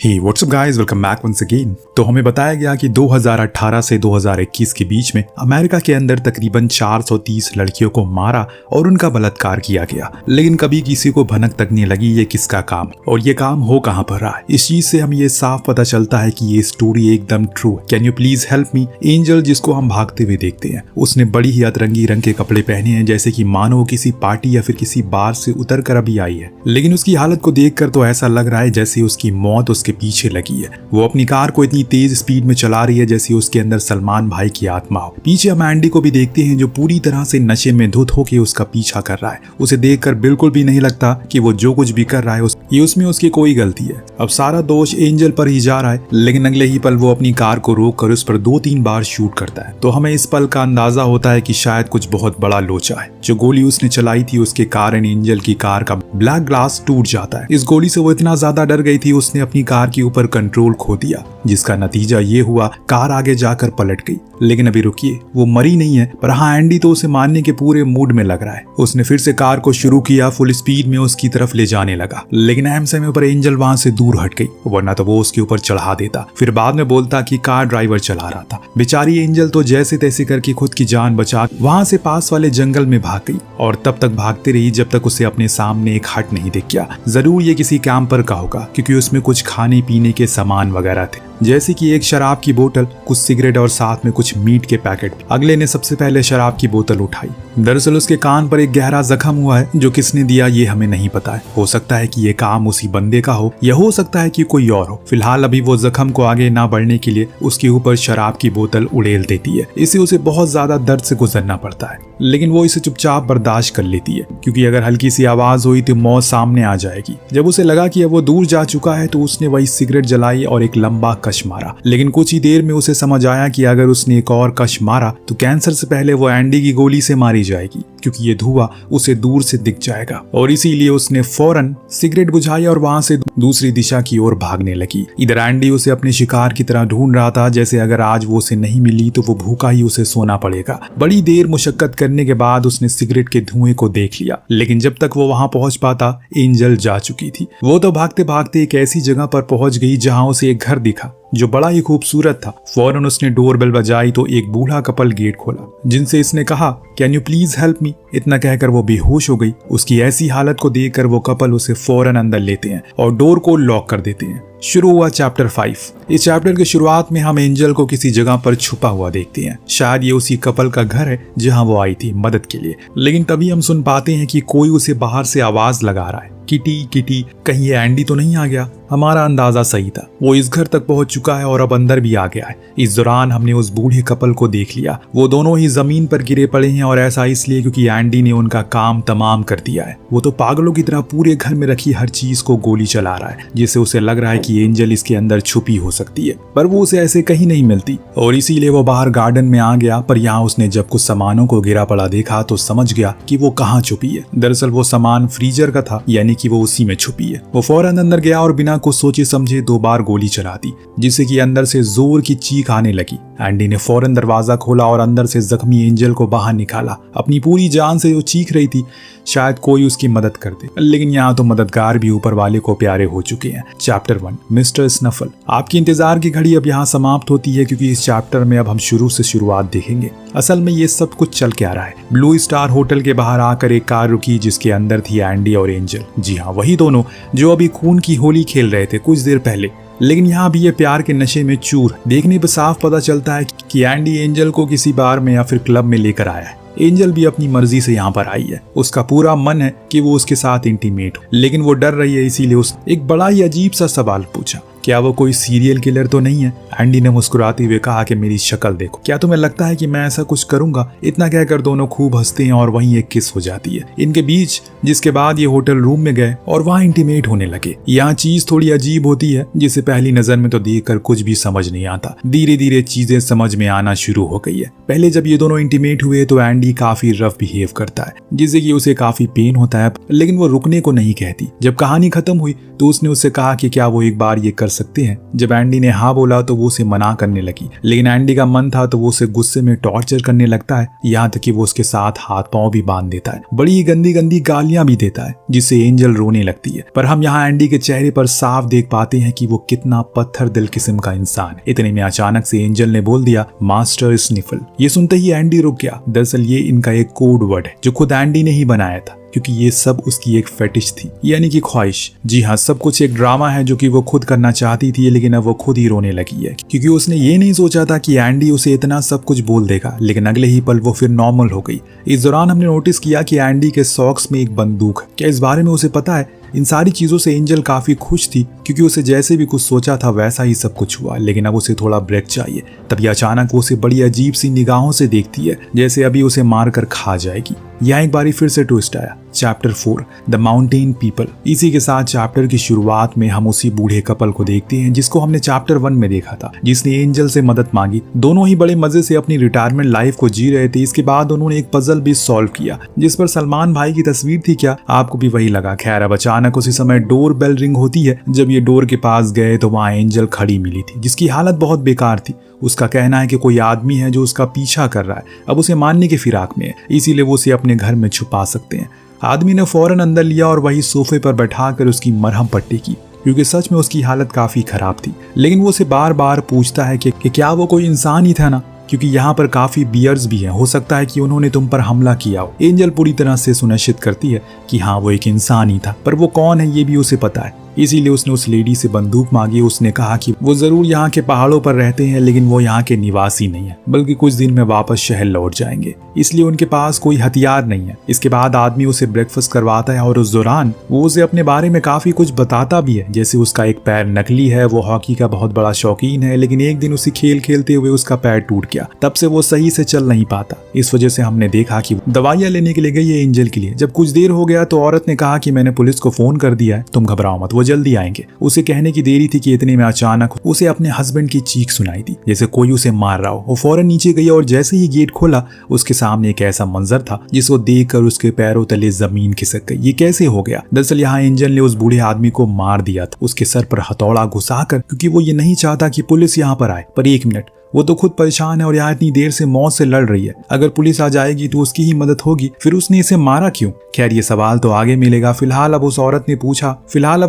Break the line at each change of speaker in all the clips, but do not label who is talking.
हे what's up guys, welcome back once again. तो हमें बताया गया कि 2018 से 2021 के बीच में अमेरिका के अंदर तकरीबन 430 लड़कियों को मारा और उनका बलात्कार किया गया, लेकिन कभी किसी को भनक तक नहीं लगी ये किसका काम और ये काम हो कहां पर रहा है। इस चीज से हमें ये साफ पता चलता है कि ये स्टोरी एकदम ट्रू है। Can you please help me. Angel, जिसको हम भागते हुए देखते हैं, उसने बड़ी ही अतरंगी रंग के कपड़े पहने हैं, जैसे कि मानो किसी पार्टी या फिर किसी बार से उतर कर अभी आई है, लेकिन उसकी हालत को देखकर तो ऐसा लग रहा है जैसे उसकी मौत उसके पीछे लगी है। वो अपनी कार को इतनी तेज स्पीड में चला रही है जैसे उसके अंदर सलमान भाई की आत्मा हो। पीछे हम एंडी को भी देखते हैं जो पूरी तरह से नशे में धुत होकर उसका पीछा कर रहा है। उसे देखकर बिल्कुल भी नहीं लगता कि वो जो कुछ भी कर रहा है ये उसमें उसकी कोई गलती है। अब सारा दोष एंजल पर ही जा रहा है, लेकिन अगले ही पल वो अपनी कार को रोक कर उस पर 2-3 बार शूट करता है। तो हमें इस पल का अंदाजा होता है कि शायद कुछ बहुत बड़ा लोचा है। जो गोली उसने चलाई थी उसके कारण एंजल की कार का ब्लैक ग्लास टूट जाता है। इस गोली से वो इतना ज्यादा डर गई थी उसने अपनी कार के ऊपर कंट्रोल खो दिया, जिसका नतीजा ये हुआ कार आगे जाकर पलट गई। लेकिन अभी रुकिए, वो मरी नहीं है, पर हाँ एंडी तो उसे मारने के पूरे मूड में लग रहा है। उसने फिर से कार को शुरू किया, फुल स्पीड में उसकी तरफ ले जाने लगा, लेकिन अहम समय पर एंजल वहां से दूर हट गई, वरना तो वो उसके ऊपर चढ़ा देता। फिर बाद में बोलता कि कार ड्राइवर चला रहा था। बेचारी एंजल तो जैसे तैसे करके खुद की जान बचा वहां से पास वाले जंगल में भाग गई और तब तक भागती रही जब तक उसे अपने सामने एक हट नहीं दिख गया। जरूर ये किसी कैंपर का होगा, क्योंकि उसमें कुछ खाने पीने के सामान वगैरह थे, जैसे कि एक शराब की बोतल, कुछ सिगरेट और साथ में कुछ मीट के पैकेट। अगले ने सबसे पहले शराब की बोतल उठाई। दरअसल उसके कान पर एक गहरा जख्म हुआ है, जो किसने दिया ये हमें नहीं पता है। हो सकता है कि ये काम उसी बंदे का हो या हो सकता है कि कोई और हो। फिलहाल अभी वो जख्म को आगे ना बढ़ने के लिए उसके ऊपर शराब की बोतल उड़ेल देती है। इससे उसे बहुत ज्यादा दर्द से गुजरना पड़ता है, लेकिन वो इसे चुपचाप बर्दाश्त कर लेती है, क्योंकि अगर हल्की सी आवाज हुई तो मौत सामने आ जाएगी। जब उसे लगा कि अब वो दूर जा चुका है तो उसने वही सिगरेट जलाई और एक लंबा कश मारा। लेकिन कुछ ही देर में उसे समझ आया कि अगर उसने एक और कश मारा तो कैंसर से पहले वो एंडी की गोली से मारी जाएगी, क्योंकि ये धुआं उसे दूर से दिख जाएगा। और इसीलिए उसने फौरन सिगरेट बुझाई और वहां से दूसरी दिशा की ओर भागने लगी। इधर एंडी उसे अपने शिकार की तरह ढूंढ रहा था, जैसे अगर आज वो उसे नहीं मिली तो वो भूखा ही उसे सोना पड़ेगा। बड़ी देर मुशक्कत करने के बाद उसने सिगरेट के धुएं को देख लिया, लेकिन जब तक वो वहां पहुंच पाता एंजल जा चुकी थी। वो तो भागते भागते एक ऐसी जगह पर पहुंच गई जहां उसे एक घर दिखा जो बड़ा ही खूबसूरत था। फौरन उसने डोरबेल बजाई तो एक बूढ़ा कपल गेट खोला, जिनसे इसने कहा can you please help me. इतना कहकर वो बेहोश हो गई। उसकी ऐसी हालत को देखकर वो कपल उसे फौरन अंदर लेते हैं और डोर को लॉक कर देते हैं। शुरू हुआ चैप्टर 5। इस चैप्टर की शुरुआत में हम एंजल को किसी जगह पर छुपा हुआ देखते हैं। शायद ये उसी कपल का घर है जहां वो आई थी मदद के लिए, लेकिन तभी हम सुन पाते हैं कि कोई उसे बाहर से आवाज लगा रहा है, किटी किटी, कहीं ये एंडी तो नहीं आ गया। हमारा अंदाजा सही था, वो इस घर तक पहुंच चुका है और अब अंदर भी आ गया है। इस दौरान हमने उस बूढ़े कपल को देख लिया। वो दोनों ही जमीन पर गिरे पड़े हैं और ऐसा इसलिए क्योंकि एंडी ने उनका काम तमाम कर दिया है। वो तो पागलों की तरह पूरे घर में रखी हर चीज को गोली चला रहा है, जिससे उसे लग रहा है कि एंजल इसके अंदर छुपी हो सकती है, पर वो उसे ऐसे कहीं नहीं मिलती और इसीलिए वो बाहर गार्डन में आ गया। पर यहाँ उसने जब कुछ सामानों को गिरा पड़ा देखा तो समझ गया कि वो कहाँ छुपी है। दरअसल वो सामान फ्रीजर का था, यानी कि वो उसी में छुपी है। वो फौरन अंदर गया और बिना कुछ सोचे समझे 2 बार गोली चला दी, जिससे कि अंदर से जोर की चीख आने लगी। एंडी ने फौरन दरवाजा खोला और अंदर से जख्मी एंजल को बाहर निकाला। अपनी पूरी जान से वो चीख रही थी, शायद कोई उसकी मदद कर दे, लेकिन यहाँ तो मददगार भी ऊपर वाले को प्यारे हो चुके हैं। Chapter 1 mister Snuffle. आपकी इंतजार की घड़ी अब यहाँ समाप्त होती है, क्योंकि इस चैप्टर में अब हम शुरू से शुरुआत देखेंगे। असल में ये सब कुछ चल क्या रहा है। ब्लू स्टार होटल के बाहर आकर एक कार रुकी, जिसके अंदर थी एंडी और एंजल। जी हाँ, वही दोनों जो अभी खून की होली खेल रहे थे कुछ देर पहले। लेकिन यहाँ भी ये प्यार के नशे में चूर। देखने पर साफ पता चलता है कि एंडी एंजल को किसी बार में या फिर क्लब में लेकर आया है। एंजल भी अपनी मर्जी से यहाँ पर आई है। उसका पूरा मन है कि वो उसके साथ इंटीमेट हो, लेकिन वो डर रही है, इसीलिए उस एक बड़ा ही अजीब सा सवाल पूछा, क्या वो कोई सीरियल किलर तो नहीं है। एंडी ने मुस्कुराते हुए कहा कि मेरी शक्ल देखो, क्या तुम्हें लगता है कि मैं ऐसा कुछ करूंगा। इतना कहकर दोनों खूब हंसते हैं और वहीं एक किस हो जाती है इनके बीच, जिसके बाद ये होटल रूम में गए और वहाँ इंटीमेट होने लगे। यहाँ चीज थोड़ी अजीब होती है, जिसे पहली नजर में तो देखकर कुछ भी समझ नहीं आता। धीरे धीरे चीजें समझ में आना शुरू हो गई है। पहले जब ये दोनों इंटीमेट हुए तो एंडी काफी रफ बिहेव करता है, जिससे कि उसे काफी पेन होता है, लेकिन वो रुकने को नहीं कहती। जब कहानी खत्म हुई तो उसने उससे कहा कि क्या वो एक बार ये कर सकते हैं। जब एंडी ने हाँ बोला तो वो उसे मना करने लगी, लेकिन एंडी का मन था तो वो उसे गुस्से में टॉर्चर करने लगता है, यहाँ तक कि वो उसके साथ हाथ पांव भी बांध देता है, बड़ी ही गंदी गंदी गालियां भी देता है, जिससे एंजल रोने लगती है। पर हम यहाँ एंडी के चेहरे पर साफ देख पाते हैं कि वो कितना पत्थर दिल किस्म का इंसान है। इतने में अचानक से एंजल ने बोल दिया, मास्टर स्निफल। ये सुनते ही एंडी रुक गया। दरअसल ये इनका एक कोड वर्ड है जो खुद एंडी ने ही बनाया था, क्योंकि ये सब उसकी एक फेटिश थी, यानी कि ख्वाहिश। जी हाँ, सब कुछ एक ड्रामा है जो कि वो खुद करना चाहती थी, लेकिन अब वो खुद ही रोने लगी है, क्योंकि उसने ये नहीं सोचा था कि एंडी उसे इतना सब कुछ बोल देगा। लेकिन अगले ही पल वो फिर नॉर्मल हो गई। इस दौरान हमने नोटिस किया कि एंडी के सॉक्स में एक बंदूक है। क्या इस बारे में उसे पता है? इन सारी चीजों से एंजल काफी खुश थी, क्योंकि उसे जैसे भी कुछ सोचा था वैसा ही सब कुछ हुआ। लेकिन अब उसे थोड़ा ब्रेक चाहिए। तभी अचानक वो उसे बड़ी अजीब सी निगाहों से देखती है, जैसे अभी उसे मार कर खा जाएगी। यहाँ एक बारी फिर से ट्विस्ट आया। Chapter 4 the mountain people. इसी के साथ चैप्टर की शुरुआत में हम उसी बूढ़े कपल को देखते हैं जिसको हमने चैप्टर 1 में देखा था, जिसने एंजल से मदद मांगी। दोनों ही बड़े मजे से अपनी रिटायरमेंट लाइफ को जी रहे थे। इसके बाद उन्होंने एक पजल भी सॉल्व किया, जिस पर सलमान भाई की तस्वीर थी। क्या आपको भी वही लगा? खैर, अब अचानक उसी समय डोर बेल रिंग होती है। जब ये डोर के पास गए तो वहाँ एंजल खड़ी मिली थी, जिसकी हालत बहुत बेकार थी। उसका कहना है कि कोई आदमी है जो उसका पीछा कर रहा है, अब उसे मारने की फिराक में है, इसीलिए वो उसे अपने घर में छुपा सकते हैं। आदमी ने फौरन अंदर लिया और वही सोफे पर बैठाकर उसकी मरहम पट्टी की, क्योंकि सच में उसकी हालत काफी खराब थी। लेकिन वो उसे बार बार पूछता है कि क्या वो कोई इंसान ही था ना, क्योंकि यहाँ पर काफी बियर्स भी हैं, हो सकता है कि उन्होंने तुम पर हमला किया हो। एंजल पूरी तरह से सुनिश्चित करती है कि हाँ, वो एक इंसान ही था, पर वो कौन है ये भी उसे पता है। इसीलिए उसने उस लेडी से बंदूक मांगी। उसने कहा कि वो जरूर यहाँ के पहाड़ों पर रहते हैं, लेकिन वो यहाँ के निवासी नहीं है, बल्कि कुछ दिन में वापस शहर लौट जाएंगे, इसलिए उनके पास कोई हथियार नहीं है। इसके बाद आदमी उसे ब्रेकफास्ट करवाता है और उस दौरान वो उसे अपने बारे में काफी कुछ बताता भी है, जैसे उसका एक पैर नकली है, वो हॉकी का बहुत बड़ा शौकीन है, लेकिन एक दिन उसी खेल खेलते हुए उसका पैर टूट गया, तब से वो सही से चल नहीं पाता। इस वजह से हमने देखा कि दवाइयां लेने के लिए गई है एंजल के लिए। जब कुछ देर हो गया तो औरत ने कहा कि मैंने पुलिस को फोन कर दिया है, तुम घबराओ मत, वो जल्दी आएंगे। उसे कहने की देरी थी कि इतने में अचानक उसे अपने हस्बैंड की चीख सुनाई दी, जैसे कोई उसे मार रहा हो। वो फौरन नीचे गई और जैसे ही गेट खोला उसके सामने एक ऐसा मंजर था जिसको देखकर उसके पैरों तले जमीन खिसक गई। ये कैसे हो गया? दरअसल यहाँ एंजल ने उस बूढ़े आदमी को मार दिया था, उसके सर पर हथौड़ा घुसाकर, क्योंकि वो ये नहीं चाहता कि पुलिस यहाँ पर आए। पर एक मिनट, वो तो खुद परेशान है और यहाँ इतनी देर से मौत से लड़ रही है। अगर पुलिस आ जाएगी तो उसकी ही मदद होगी, फिर उसने इसे मारा क्यों? खैर, ये सवाल तो आगे मिलेगा। फिलहाल अब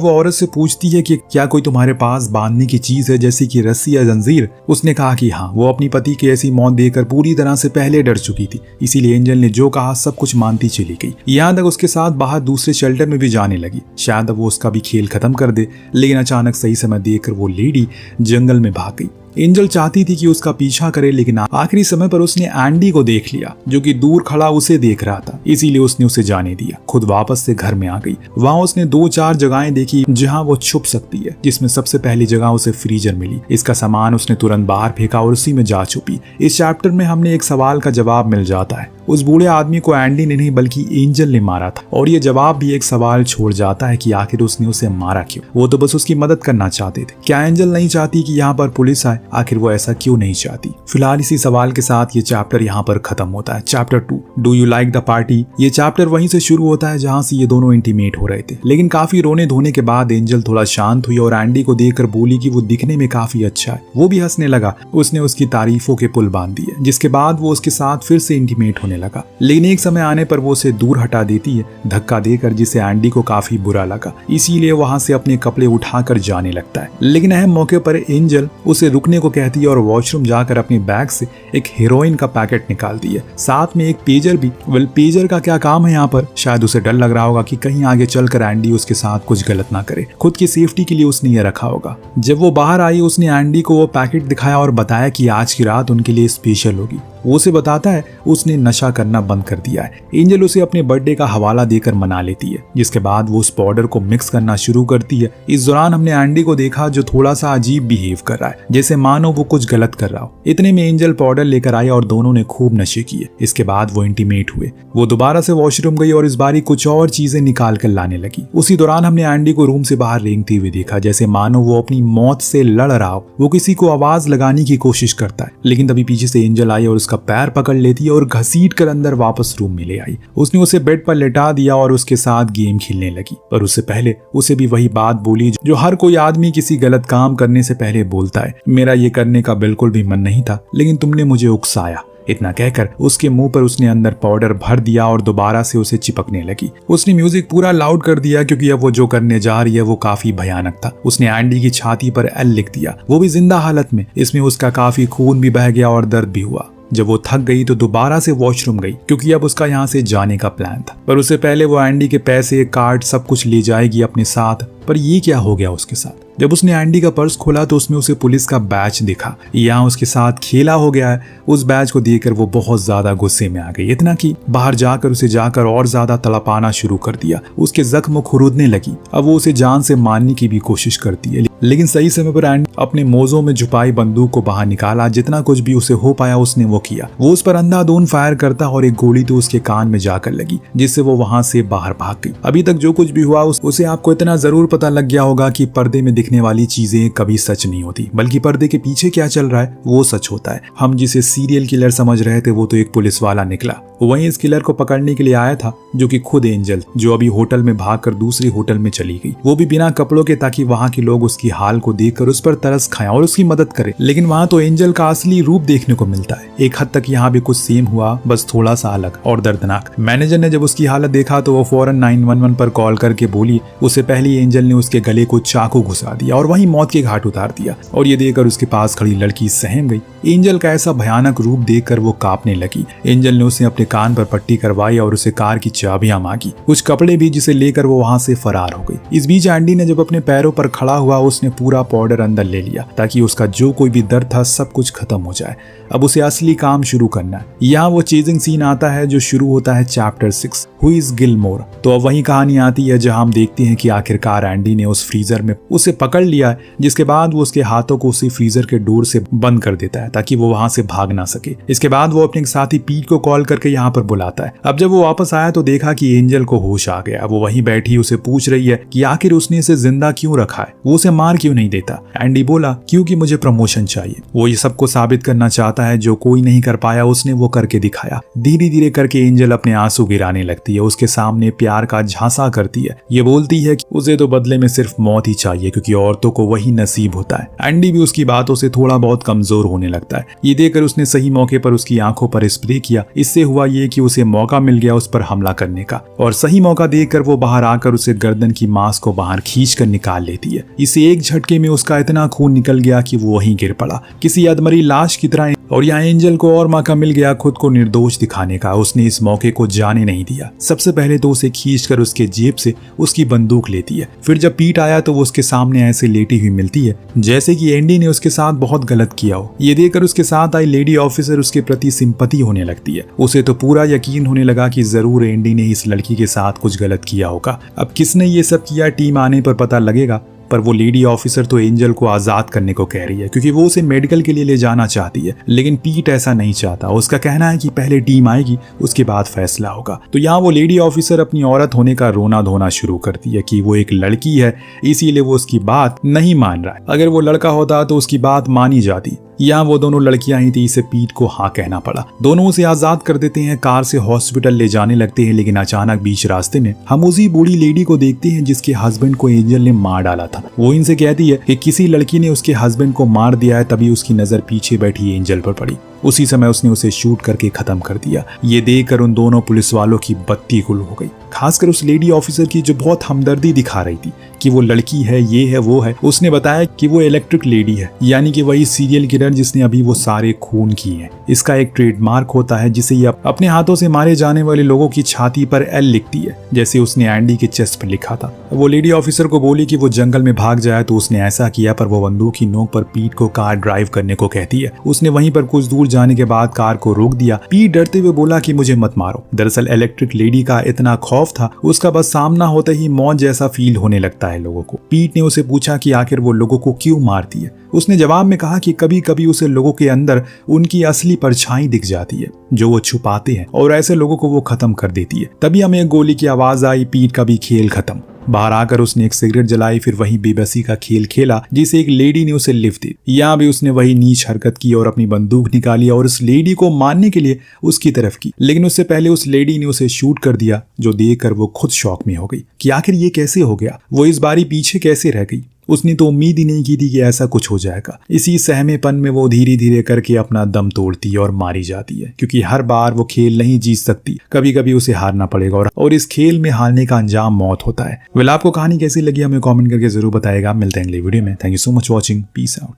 वो औरत से पूछती है कि क्या कोई तुम्हारे पास बांधने की चीज है, जैसे कि रस्सी या जंजीर? उसने कहा कि हाँ, वो अपनी पति की ऐसी मौत देकर पूरी तरह से पहले डर चुकी थी, इसीलिए एंजल ने जो कहा सब कुछ मानती चली गई। यहाँ तक उसके साथ बाहर दूसरे शेल्टर में भी जाने लगी, शायद अब वो उसका भी खेल खत्म कर दे। लेकिन अचानक सही समय देखकर वो लेडी जंगल में भाग गई। एंजल चाहती थी कि उसका पीछा करे, लेकिन आखिरी समय पर उसने एंडी को देख लिया, जो कि दूर खड़ा उसे देख रहा था, इसीलिए उसने उसे जाने दिया। खुद वापस से घर में आ गई। वहाँ उसने 2-4 जगहें देखी जहाँ वो छुप सकती है, जिसमें सबसे पहली जगह उसे फ्रीजर मिली। इसका सामान उसने तुरंत बाहर फेंका और उसी में जा छुपी। इस चैप्टर में हमने एक सवाल का जवाब मिल जाता है। उस बूढ़े आदमी को एंडी ने नहीं बल्कि एंजल ने मारा था, और ये जवाब भी एक सवाल छोड़ जाता है कि आखिर उसने उसे मारा क्यों? वो तो बस उसकी मदद करना चाहते थे। क्या एंजल नहीं चाहती कि यहाँ पर पुलिस आए? आखिर वो ऐसा क्यों नहीं चाहती? फिलहाल इसी सवाल के साथ ये चैप्टर यहाँ पर खत्म होता है। Chapter 2 do you like the party. ये चैप्टर वहीं से शुरू होता है जहाँ से ये दोनों इंटीमेट हो रहे थे, लेकिन काफी रोने धोने के बाद एंजल थोड़ा शांत हुई और एंडी को देखकर बोली कि वो दिखने में काफी अच्छा है। वो भी हंसने लगा। उसने उसकी तारीफों के पुल बांध दिए, जिसके बाद वो उसके साथ फिर से इंटीमेट होने लगा। लेकिन एक समय आने पर वो उसे दूर हटा देती है, धक्का देकर, जिसे एंडी को काफी बुरा लगा। इसीलिए वहां से अपने कपड़े उठाकर जाने लगता है। लेकिन अहम मौके पर एंजल उसे रुकने को कहती है और वॉशरूम जाकर अपने बैग से एक हेरोइन का पैकेट निकालती है, साथ में एक पेजर भी। पेजर का क्या काम है यहाँ पर? शायद उसे डर लग रहा होगा कि कहीं आगे चलकर एंडी उसके साथ कुछ गलत ना करे। खुद की सेफ्टी के लिए उसने ये रखा होगा। जब वो बाहर आई उसने एंडी को वो पैकेट दिखाया और बताया कि आज की रात उनके लिए स्पेशल होगी। वो उसे बताता है उसने नशा करना बंद कर दिया है। एंजल उसे अपने बर्थडे का हवाला देकर मना लेती है, जिसके बाद वो उस पाउडर को मिक्स करना शुरू करती है। इस दौरान हमने एंडी को देखा जो थोड़ा सा अजीब बिहेव कर रहा है, जैसे मानो वो कुछ गलत कर रहा हो। इतने में एंजल पाउडर लेकर आई और दोनों ने खूब नशे किए। इसके बाद वो इंटीमेट हुए। वो दोबारा से वॉशरूम गई और इस बारी कुछ और चीजें निकाल कर लाने लगी। उसी दौरान हमने एंडी को रूम से बाहर रेंगते हुए देखा, जैसे मानो वो अपनी मौत से लड़ रहा हो। वो किसी को आवाज लगाने की कोशिश करता है, लेकिन तभी पीछे से एंजल आई और उसका उसका पैर पकड़ लेती है और घसीट कर अंदर वापस रूम में ले आई। उसने उसे बेड पर लेटा दिया और उसके साथ गेम खेलने लगी, पर उससे पहले उसे भी वही बात बोली जो हर कोई आदमी किसी गलत काम करने से पहले बोलता है, मेरा ये करने का बिल्कुल भी मन नहीं था, लेकिन तुमने मुझे उकसाया। इतना कहकर उसके मुंह पर उसने अंदर पाउडर भर दिया और दोबारा से उसे चिपकने लगी। उसने म्यूजिक पूरा लाउड कर दिया क्योंकि अब वो जो करने जा रही है वो काफी भयानक था। उसने एंडी की छाती पर एल लिख दिया, वो भी जिंदा हालत में। इसमें उसका काफी खून भी बह गया और दर्द भी हुआ। जब वो थक गई तो दोबारा से वॉशरूम गई क्योंकि अब उसका यहाँ से जाने का प्लान था, पर उससे पहले वो एंडी के पैसे, कार्ड सब कुछ ले जाएगी अपने साथ। पर ये क्या हो गया उसके साथ? जब उसने एंडी का पर्स खोला तो उसमें उसे पुलिस का बैच दिखा। यहाँ उसके साथ खेला हो गया है। उस बैच को देखकर वो बहुत ज्यादा गुस्से में आ गई, इतना कि बाहर जाकर उसे जाकर और ज्यादा तड़पाना शुरू कर दिया। उसके जख्म खुरुदने लगी। अब वो उसे जान से मारने की भी कोशिश करती है, लेकिन सही समय पर एंडी अपने मोजों में छुपाई बंदूक को बाहर निकाला। जितना कुछ भी उसे हो पाया उसने वो किया। वो उस पर अंधाधुंध फायर करता और एक गोली तो उसके कान में जाकर लगी, जिससे वो वहां से बाहर भाग गई। अभी तक जो कुछ भी हुआ उसे आपको इतना जरूर पता लग गया होगा कि पर्दे में दिखने वाली चीजें कभी सच नहीं होती, बल्कि पर्दे के पीछे क्या चल रहा है वो सच होता है। हम जिसे सीरियल किलर समझ रहे थे वो तो एक पुलिस वाला निकला। वहीं इस किलर को पकड़ने के लिए आया था, जो कि खुद एंजल, जो अभी होटल में भागकर दूसरी होटल में चली गई, वो भी बिना कपड़ों के, ताकि वहां के लोग उसकी हाल को देखकर उस पर तरस खाएं और उसकी मदद करें। लेकिन वहां तो एंजल का असली रूप देखने को मिलता है। एक हद तक यहाँ भी कुछ सेम हुआ, बस थोड़ा सा अलग और दर्दनाक। मैनेजर ने जब उसकी हालत देखा तो वो फौरन 911 पर कॉल करके बोली। उससे पहले एंजल ने उसके गले को चाकू घुसा दिया और वहीं मौत के घाट उतार दिया। और ये देखकर उसके पास खड़ी लड़की सहम गई। एंजल का ऐसा भयानक रूप देखकर वो कांपने लगी। एंजल ने उसे अपने कान पर पट्टी करवाई और उसे कार की चाबियां मांगी, कुछ कपड़े भी, जिसे लेकर वो वहां से फरार हो गई। इस बीच एंडी ने जब अपने पैरों पर खड़ा हुआ उसने पूरा पाउडर अंदर ले लिया ताकि उसका जो कोई भी दर्द था सब कुछ खत्म हो जाए। अब उसे असली काम शुरू करना है। यहाँ वो चेजिंग सीन आता है जो शुरू होता है चैप्टर 6 हु इज गिलमोर। तो अब वही कहानी आती है जहाँ हम देखते हैं कि आखिरकार एंडी ने उस फ्रीजर में उसे पकड़ लिया है, जिसके बाद वो उसके हाथों को उसी फ्रीजर के डोर से बंद कर देता है ताकि वो वहां से भाग ना सके। इसके बाद वो अपने साथी पीट को कॉल करके यहाँ पर बुलाता है। अब जब वो वापस आया तो देखा कि एंजल को होश आ गया। वो वहीं बैठी उसे पूछ रही है कि आखिर उसने इसे जिंदा क्यों रखा है, वो उसे मार क्यों नहीं देता। एंडी बोला क्योंकि मुझे प्रमोशन चाहिए। वो ये सबको साबित करना चाहता है जो कोई नहीं कर पाया, उसने वो करके दिखाया। धीरे धीरे करके एंजल अपने आंसू गिराने लगती है, उसके सामने प्यार का झांसा करती है। ये बोलती है कि उसे तो बदले में सिर्फ मौत ही चाहिए क्योंकि औरतों को वही नसीब होता है। एंडी भी उसकी बातों से थोड़ा बहुत कमजोर होने लगता है। ये देखकर उसने सही मौके पर उसकी आंखों पर स्प्रे किया। इससे हुआ ये कि उसे मौका मिल गया उस पर हमला करने का, और सही मौका देखकर वो बाहर आकर उसे गर्दन की मांस को बाहर खींचकर निकाल लेती है। इसे एक झटके में उसका इतना खून निकल गया कि वो वहीं गिर पड़ा किसी अधमरी लाश की तरह। और यहाँ एंजल को और मौका मिल गया खुद को निर्दोष दिखाने का। उसने इस मौके को जाने नहीं दिया। सबसे पहले तो उसे खींचकर उसके जेब से उसकी बंदूक लेती है। फिर जब पीट आया तो वो उसके सामने ऐसे लेटी हुई मिलती है जैसे कि एंडी ने उसके साथ बहुत गलत किया हो। ये देखकर उसके साथ आई लेडी ऑफिसर उसके प्रति सिंपैथी होने लगती है। उसे तो पूरा यकीन होने लगा कि जरूर एंडी ने इस लड़की के साथ कुछ गलत किया होगा। अब किसने ये सब किया टीम आने पर पता लगेगा। पर वो लेडी ऑफिसर तो एंजल को आजाद करने को कह रही है क्योंकि वो उसे मेडिकल के लिए ले जाना चाहती है, लेकिन पीट ऐसा नहीं चाहता। उसका कहना है कि पहले टीम आएगी उसके बाद फैसला होगा। तो यहाँ वो लेडी ऑफिसर अपनी औरत होने का रोना धोना शुरू करती है कि वो एक लड़की है इसीलिए वो उसकी बात नहीं मान रहा है। अगर वो लड़का होता तो उसकी बात मानी जाती। यहाँ वो दोनों लड़कियां ही थी, इसे पीट को हाँ कहना पड़ा। दोनों उसे आजाद कर देते हैं, कार से हॉस्पिटल ले जाने लगते हैं। लेकिन अचानक बीच रास्ते में हम उसी बूढ़ी लेडी को देखते हैं जिसके हस्बैंड को एंजल ने मार डाला था। वो इनसे कहती है कि किसी लड़की ने उसके हस्बैंड को मार दिया है, तभी उसकी नजर पीछे बैठी एंजल पर पड़ी। उसी समय उसने उसे शूट करके खत्म कर दिया। ये देखकर उन दोनों पुलिस वालों की बत्ती गुल हो गई, खासकर उस लेडी ऑफिसर की जो बहुत हमदर्दी दिखा रही थी कि वो लड़की है, ये है, वो है। उसने बताया कि वो इलेक्ट्रिक लेडी है, यानी कि वही सीरियल किलर जिसने अभी वो सारे खून किए हैं। इसका एक ट्रेडमार्क होता है जिसे ये अपने हाथों से मारे जाने वाले लोगों की छाती पर एल लिखती है, जैसे उसने एंडी के चेस्ट पर लिखा था। वो लेडी ऑफिसर को बोली कि वो जंगल में भाग जाए तो उसने ऐसा किया, पर वो बंदूक की नोक पर पीट को कार ड्राइव करने को कहती है। उसने वहीं पर कुछ दूर जाने के बाद कार को रोक दिया। पीट डरते हुए बोला कि मुझे मत मारो। दरअसल इलेक्ट्रिक लेडी का इतना खौफ था, उसका बस सामना होते ही मौत जैसा फील होने लगता है लोगों को। पीट ने उसे पूछा कि आखिर वो लोगों को क्यों मारती है। उसने जवाब में कहा कि कभी कभी उसे लोगों के अंदर उनकी असली परछाई दिख जाती है जो वो छुपाते हैं, और ऐसे लोगों को वो खत्म कर देती है। तभी हमें एक गोली की आवाज आई। पीट का भी खेल खत्म। बाहर आकर उसने एक सिगरेट जलाई, फिर वही बेबसी का खेल खेला जिसे एक लेडी ने उसे लिफ्ट दी। यहाँ भी उसने वही नीच हरकत की और अपनी बंदूक निकाली और उस लेडी को मारने के लिए उसकी तरफ की, लेकिन उससे पहले उस लेडी ने उसे शूट कर दिया, जो देखकर वो खुद शॉक में हो गई कि आखिर ये कैसे हो गया, वो इस बारी पीछे कैसे रह गई। उसने तो उम्मीद ही नहीं की थी कि ऐसा कुछ हो जाएगा। इसी सहमेपन में वो धीरे धीरे करके अपना दम तोड़ती है और मारी जाती है, क्योंकि हर बार वो खेल नहीं जीत सकती, कभी कभी उसे हारना पड़ेगा और इस खेल में हारने का अंजाम मौत होता है। वेल, आपको कहानी कैसी लगी हमें कमेंट करके जरूर बताएगा। मिलते हैं अगली वीडियो में। Thank you so much watching. Peace out.